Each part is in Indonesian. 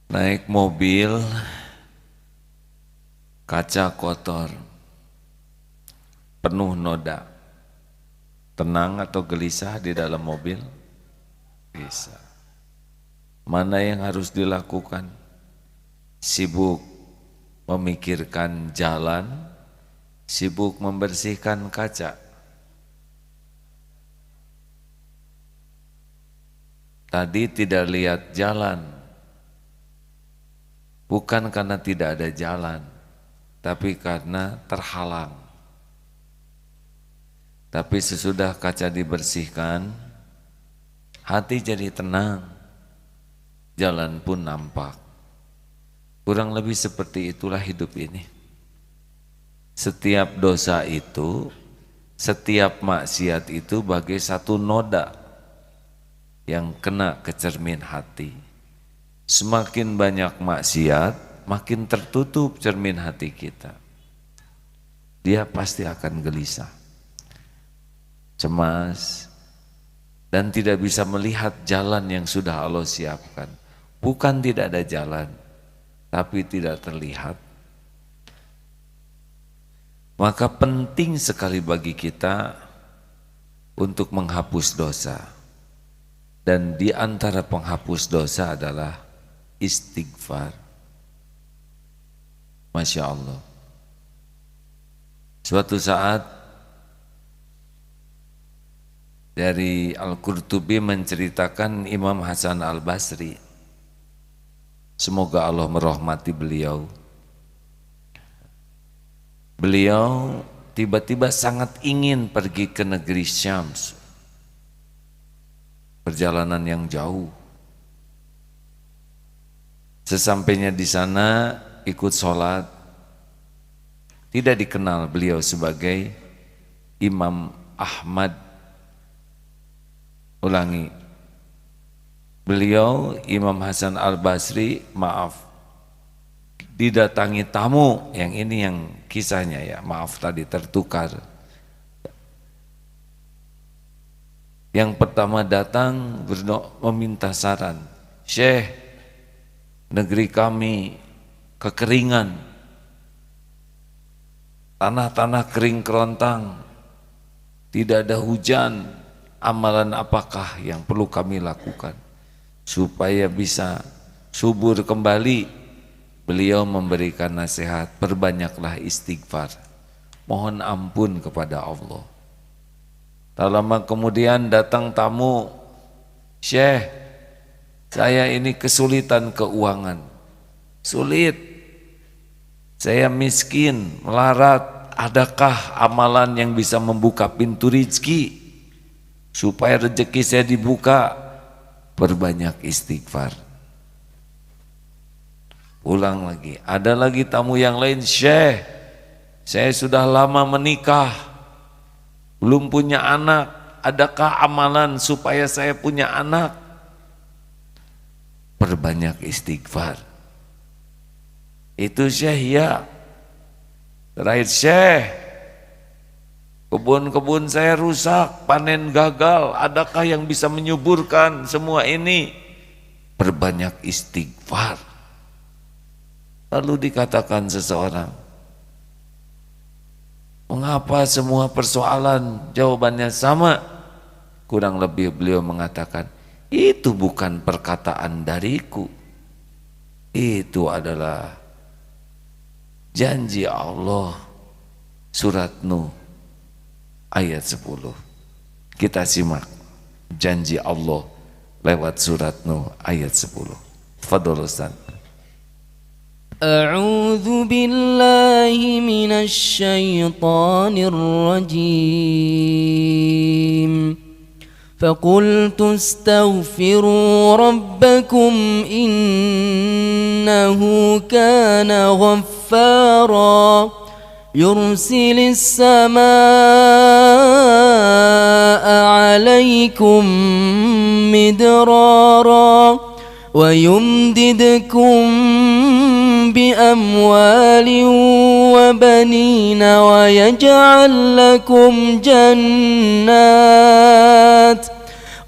Naik mobil, kaca kotor, penuh noda. Tenang atau gelisah di dalam mobil? Bisa. Mana yang harus dilakukan? Sibuk memikirkan jalan, sibuk membersihkan kaca. Tadi tidak lihat jalan, bukan karena tidak ada jalan, tapi karena terhalang. Tapi sesudah kaca dibersihkan, hati jadi tenang, jalan pun nampak. Kurang lebih seperti itulah hidup ini. Setiap dosa itu, setiap maksiat itu bagai satu noda yang kena ke cermin hati. Semakin banyak maksiat, makin tertutup cermin hati kita. Dia pasti akan gelisah, cemas, dan tidak bisa melihat jalan yang sudah Allah siapkan. Bukan tidak ada jalan, tapi tidak terlihat. Maka penting sekali bagi kita untuk menghapus dosa. Dan di antara penghapus dosa adalah istighfar. Masya Allah. Suatu saat dari Al-Qurtubi menceritakan Imam Hasan Al-Basri, semoga Allah merahmati beliau. Beliau tiba-tiba sangat ingin pergi ke negeri Syams, perjalanan yang jauh. Sesampainya di sana ikut sholat, tidak dikenal beliau sebagai Imam Ahmad. Ulangi, beliau Imam Hasan Al-Basri, maaf, didatangi tamu, yang ini yang kisahnya ya, maaf tadi tertukar. Yang pertama datang meminta saran, Syekh, negeri kami kekeringan, tanah-tanah kering kerontang, tidak ada hujan, amalan apakah yang perlu kami lakukan supaya bisa subur kembali? Beliau memberikan nasihat, perbanyaklah istighfar, mohon ampun kepada Allah. Tak lama kemudian datang tamu, Syekh, saya ini kesulitan keuangan, sulit, saya miskin, melarat, adakah amalan yang bisa membuka pintu rezeki supaya rezeki saya dibuka? Perbanyak istighfar. Ulang lagi, ada lagi tamu yang lain, Syekh, saya sudah lama menikah, belum punya anak, adakah amalan supaya saya punya anak? Perbanyak istighfar. Itu Syekh, ya. Terakhir, Syekh, kebun-kebun saya rusak, panen gagal, adakah yang bisa menyuburkan semua ini? Perbanyak istighfar. Lalu dikatakan seseorang, mengapa semua persoalan jawabannya sama? Kurang lebih beliau mengatakan, itu bukan perkataan dariku, itu adalah janji Allah. Surat Nuh ayat 10. Kita simak janji Allah lewat surat Nuh ayat 10. Fadhol Ustaz. أعوذ بالله من الشيطان الرجيم فقلت استغفروا ربكم إنه كان غفارا يرسل السماء عليكم مدرارا ويمددكم بأموال وبنين ويجعل لكم جنات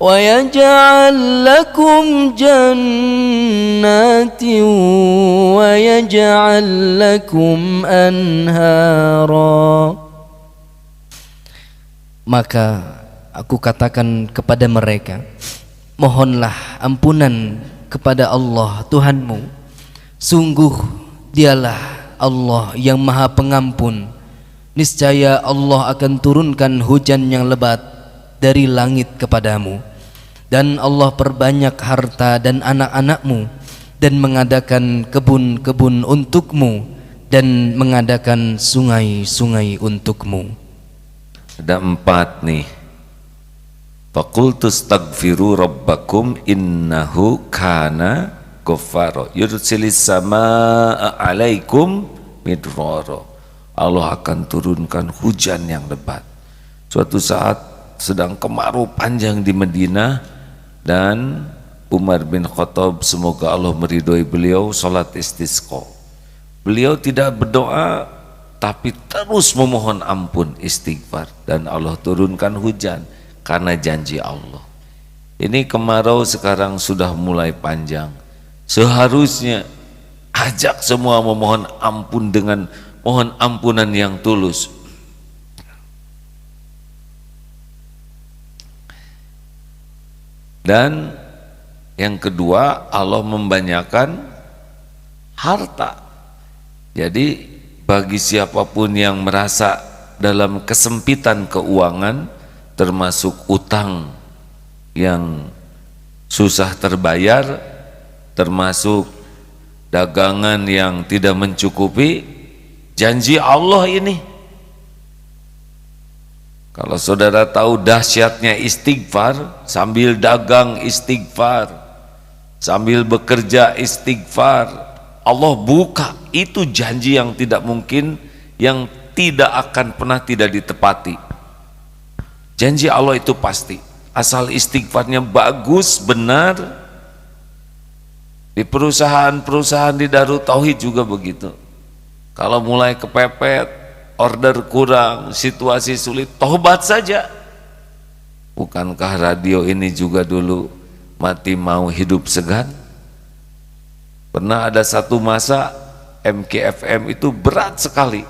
ويجعل لكم جنات ويجعل لكم أنهارا. Maka aku katakan kepada mereka, mohonlah ampunan kepada Allah Tuhanmu. Sungguh dialah Allah yang maha pengampun. Niscaya Allah akan turunkan hujan yang lebat dari langit kepadamu, dan Allah perbanyak harta dan anak-anakmu, dan mengadakan kebun-kebun untukmu, dan mengadakan sungai-sungai untukmu. Ada 4 nih. Faqultu astaghfiru rabbakum innahu kana ghaffara yursilis samaa 'alaikum midrara. Allah akan turunkan hujan yang lebat. Suatu saat sedang kemarau panjang di Madinah, dan Umar bin Khattab, semoga Allah meridhoi beliau, salat istisqa. Beliau tidak berdoa tapi terus memohon ampun, istighfar, dan Allah turunkan hujan karena janji Allah. Ini kemarau sekarang sudah mulai panjang. Seharusnya ajak semua memohon ampun dengan mohon ampunan yang tulus. Dan yang kedua, Allah membanyakan harta. Jadi bagi siapapun yang merasa dalam kesempitan keuangan, termasuk utang yang susah terbayar, termasuk dagangan yang tidak mencukupi, janji Allah ini. Kalau saudara tahu dahsyatnya istighfar, sambil dagang istighfar, sambil bekerja istighfar, Allah buka. Itu janji yang tidak mungkin, yang tidak akan pernah tidak ditepati. Janji Allah itu pasti, asal istighfarnya bagus, benar. Di perusahaan-perusahaan di Darut Tauhid juga begitu. Kalau mulai kepepet, order kurang, situasi sulit, tobat saja. Bukankah radio ini juga dulu mati mau hidup segan? Pernah ada satu masa MKFM itu berat sekali.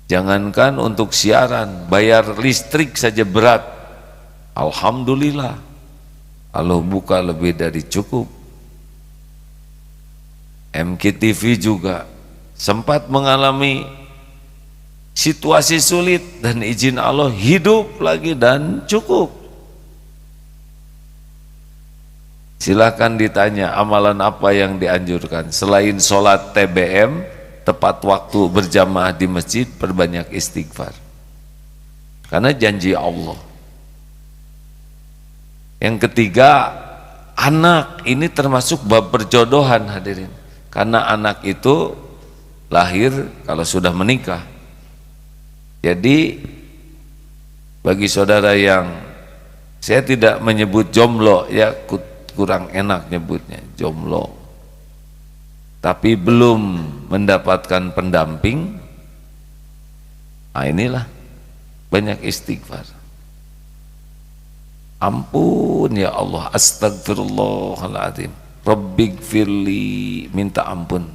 Jangankan untuk siaran, bayar listrik saja berat. Alhamdulillah, Allah buka lebih dari cukup. MKTV juga sempat mengalami situasi sulit, dan izin Allah hidup lagi dan cukup. Silakan ditanya amalan apa yang dianjurkan selain sholat TBM, tepat waktu, berjamaah di masjid, perbanyak istighfar, karena janji Allah. Yang ketiga, anak. Ini termasuk bab perjodohan, hadirin, karena anak itu lahir kalau sudah menikah. Jadi bagi saudara yang, saya tidak menyebut jomblo ya, kurang enak nyebutnya jomblo, tapi belum mendapatkan pendamping, nah inilah banyak istighfar. Ampun ya Allah, astagfirullahaladzim, rabbighfirli, minta ampun.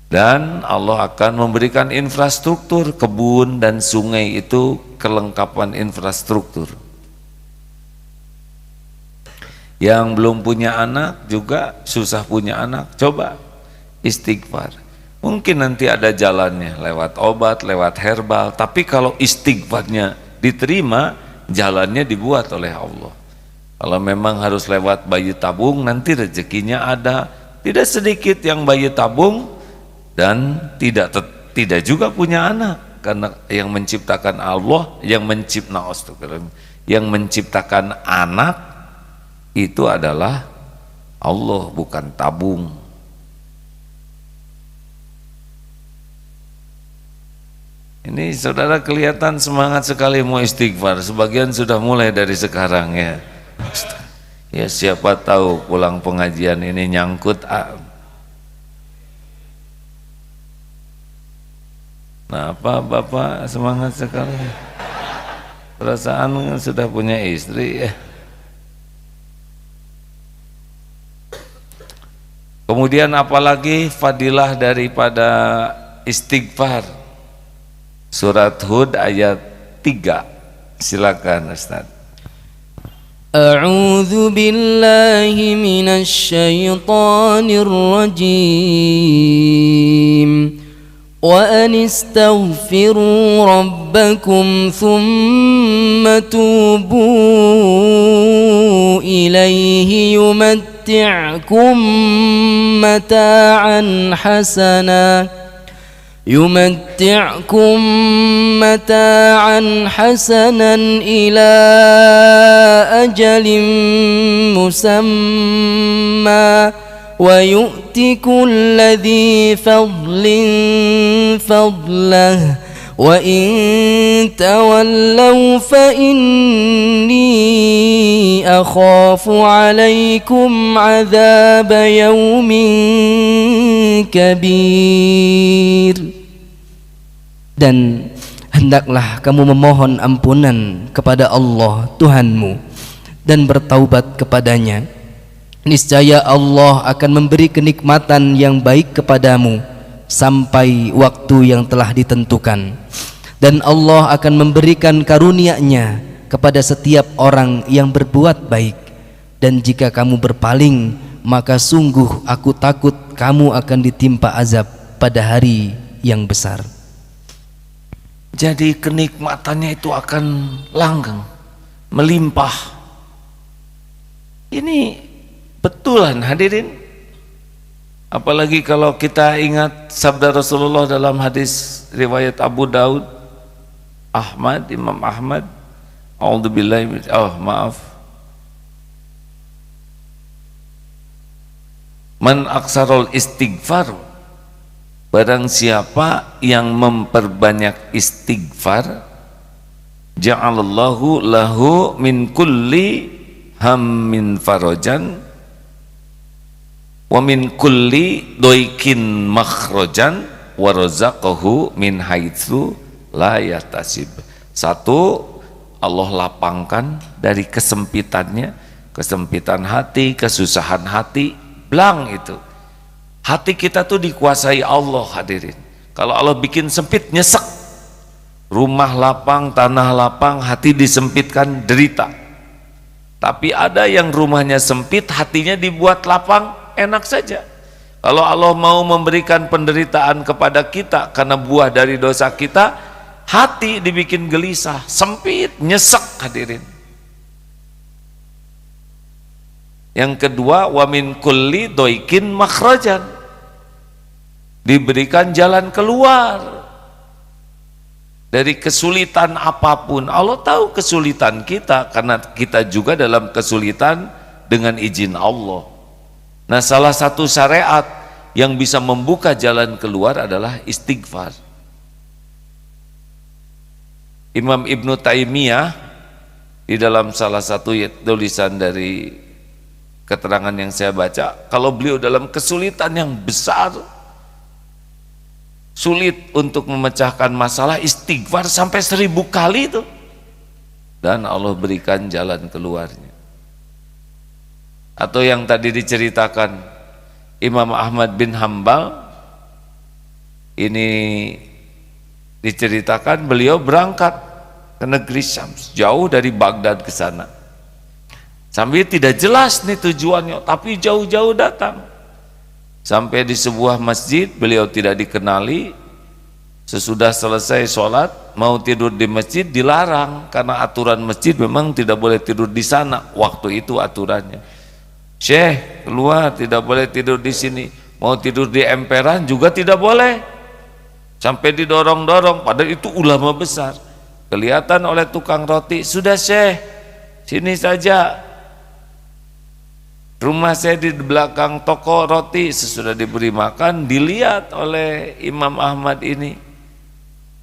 Dan Allah akan memberikan infrastruktur, kebun dan sungai itu kelengkapan infrastruktur. Yang belum punya anak juga susah punya anak, coba istighfar. Mungkin nanti ada jalannya lewat obat, lewat herbal, tapi kalau istighfarnya diterima, jalannya dibuat oleh Allah. Kalau memang harus lewat bayi tabung, nanti rezekinya ada. Tidak sedikit yang bayi tabung dan tidak juga punya anak, karena yang menciptakan Allah, yang menciptakan anak itu adalah Allah, bukan tabung. Ini saudara kelihatan semangat sekali mau istighfar. Sebagian sudah mulai dari sekarang ya. Ya siapa tahu pulang pengajian ini nyangkut. Nah, apa Bapak semangat sekali? Perasaan sudah punya istri ya. Kemudian apalagi fadilah daripada istighfar. Surat Hud ayat 3. Silakan Ustaz. A'udzu billahi minasy syaithanir rajim. Wa anistaghfiru rabbakum thumma tubu ilaihi yumatti'kum mata'an hasana ila ajalin musamma wa yu'ti kulli dhi fadlin fadlah wa in tawallaw fa inni akhafu alaykum adzaba yaumin kabir. Dan hendaklah kamu memohon ampunan kepada Allah Tuhanmu dan bertaubat kepadanya. Niscaya Allah akan memberi kenikmatan yang baik kepadamu sampai waktu yang telah ditentukan, dan Allah akan memberikan karunia-Nya kepada setiap orang yang berbuat baik. Dan jika kamu berpaling, maka sungguh aku takut kamu akan ditimpa azab pada hari yang besar. Jadi kenikmatannya itu akan langgeng, melimpah. Ini betulan hadirin. Apalagi kalau kita ingat sabda Rasulullah dalam hadis riwayat Abu Daud, Imam Ahmad, Man aksarul istighfar, barang siapa yang memperbanyak istighfar, ja'alallahu lahu min kulli hammin farajan wa min kulli doikin makhrajan wa razaqahu min haitsu la yahtasib. Satu, Allah lapangkan dari kesempitannya, kesempitan hati, kesusahan hati, blang itu. Hati kita tuh dikuasai Allah hadirin. Kalau Allah bikin sempit, nyesek. Rumah lapang, tanah lapang, hati disempitkan, derita. Tapi ada yang rumahnya sempit, hatinya dibuat lapang, enak saja. Kalau Allah mau memberikan penderitaan kepada kita karena buah dari dosa kita, hati dibikin gelisah, sempit, nyesek hadirin. Yang kedua, wa min kulli doikin makhrajan, diberikan jalan keluar dari kesulitan apapun. Allah tahu kesulitan kita karena kita juga dalam kesulitan dengan izin Allah. Nah, salah satu syariat yang bisa membuka jalan keluar adalah istighfar. Imam Ibnu Taimiyah di dalam salah satu tulisan dari keterangan yang saya baca, kalau beliau dalam kesulitan yang besar, sulit untuk memecahkan masalah, istighfar sampai 1000 kali itu, dan Allah berikan jalan keluarnya. Atau yang tadi diceritakan Imam Ahmad bin Hambal, ini diceritakan beliau berangkat ke negeri Syams, jauh dari Baghdad ke sana, sambil tidak jelas nih tujuannya, tapi jauh-jauh datang. Sampai di sebuah masjid, beliau tidak dikenali. Sesudah selesai sholat, mau tidur di masjid dilarang, karena aturan masjid memang tidak boleh tidur di sana waktu itu aturannya. Syekh, keluar, tidak boleh tidur di sini. Mau tidur di emperan juga tidak boleh. Sampai didorong-dorong, padahal itu ulama besar. Kelihatan oleh tukang roti, sudah Syekh, sini saja. Rumah saya di belakang toko roti. Sesudah diberi makan, dilihat oleh Imam Ahmad ini,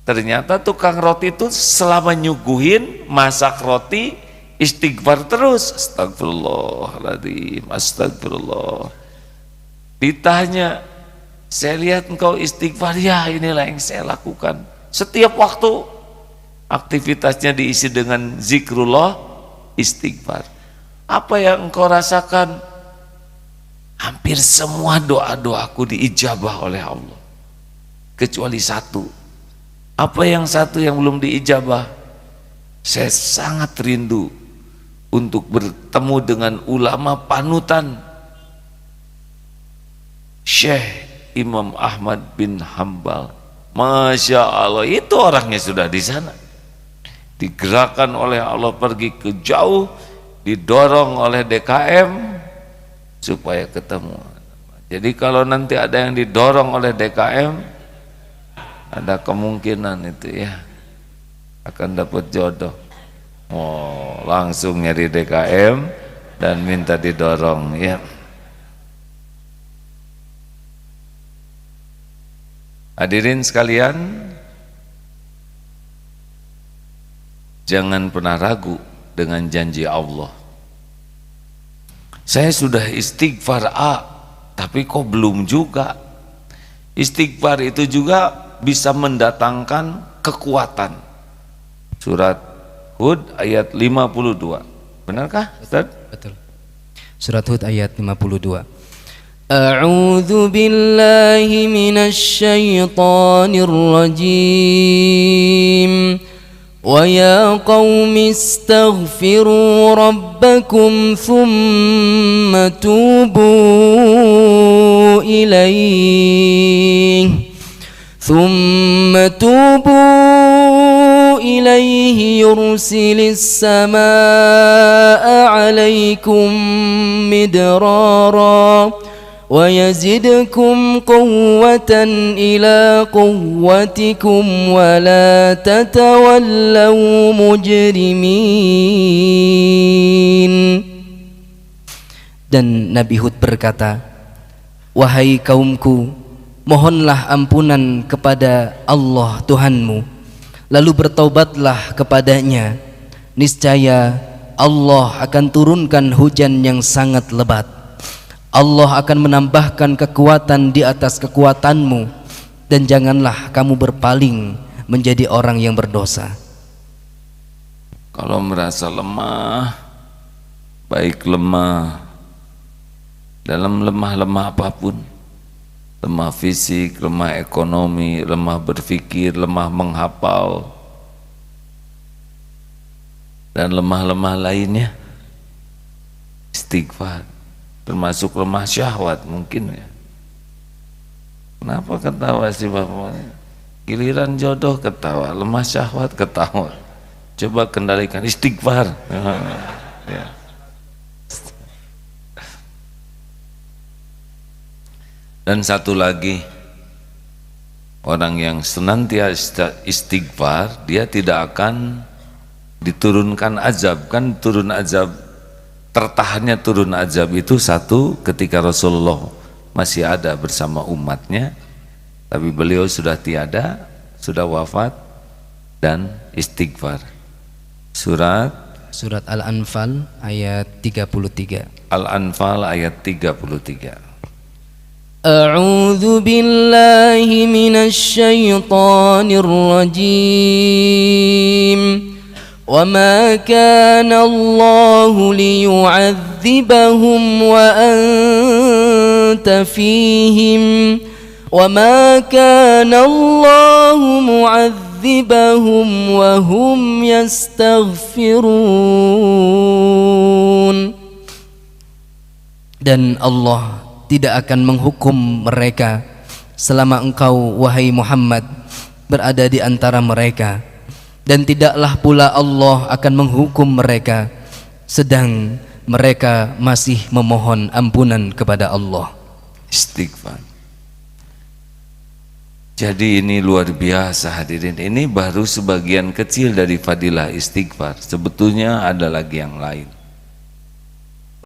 ternyata tukang roti itu selama nyuguhin masak roti istighfar terus, astagfirullahaladzim, astagfirullah. Ditanya, saya lihat engkau istighfar. Ya, inilah yang saya lakukan setiap waktu. aktivitasnya diisi dengan zikrullah, istighfar. Apa yang engkau rasakan? Hampir semua doa-doaku diijabah oleh Allah, kecuali satu. Apa yang satu yang belum diijabah? Saya sangat rindu untuk bertemu dengan ulama panutan, Syekh Imam Ahmad bin Hambal. Masya Allah, itu orangnya sudah di sana, digerakkan oleh Allah pergi ke jauh, didorong oleh DKM supaya ketemu. Jadi kalau nanti ada yang didorong oleh DKM, ada kemungkinan itu ya akan dapat jodoh. Oh, langsung nyari DKM dan minta didorong ya. Hadirin sekalian, jangan pernah ragu dengan janji Allah. Saya sudah istighfar tapi kok belum juga. Istighfar itu juga bisa mendatangkan kekuatan. Surat Hud ayat 52. Benarkah Ustaz? Betul. Surat Hud ayat 52. A'udzu billahi minasy syaithanir rajim. وَيَا قَوْمِ اسْتَغْفِرُوا رَبَّكُمْ ثُمَّ تُوبُوا إِلَيْهِ يُرْسِلِ السَّمَاءَ عَلَيْكُمْ مِدْرَارًا وَيَزِدْكُمْ قُوَّةً إِلَى قُوَّتِكُمْ وَلَا تَتَوَلَّوْا مُجْرِمِينَ. Dan Nabi Hud berkata, wahai kaumku, mohonlah ampunan kepada Allah Tuhanmu, lalu bertaubatlah kepadanya. Niscaya Allah akan turunkan hujan yang sangat lebat. Allah akan menambahkan kekuatan di atas kekuatanmu, dan janganlah kamu berpaling menjadi orang yang berdosa. Kalau merasa lemah, baik lemah dalam lemah apapun, lemah fisik, lemah ekonomi, lemah berpikir, lemah menghafal, dan lemah lainnya, istighfar. Termasuk lemah syahwat mungkin ya. Kenapa ketawa sih Bapak? Giliran jodoh ketawa, lemah syahwat ketawa. Coba kendalikan, istighfar ya. Dan satu lagi, orang yang senantiasa istighfar, dia tidak akan diturunkan azab. Kan turun azab, tertahannya turun azab itu satu ketika Rasulullah masih ada bersama umatnya, tapi beliau sudah tiada, sudah wafat, dan istighfar. Surat Al-Anfal ayat 33. Al-Anfal ayat 33. A'udzu billahi minasy syaithanir rajim. وَمَا كَانَ اللَّهُ لِيُعَذِّبَهُمْ وَأَنْتَ فِيهِمْ وَمَا كَانَ اللَّهُ مُعَذِّبَهُمْ وَهُمْ يَسْتَغْفِرُونَ. Dan Allah tidak akan menghukum mereka selama engkau, wahai Muhammad, berada di antara mereka, dan tidaklah pula Allah akan menghukum mereka sedang mereka masih memohon ampunan kepada Allah. Istighfar. Jadi ini luar biasa hadirin. Ini baru sebagian kecil dari fadilah istighfar. Sebetulnya ada lagi yang lain.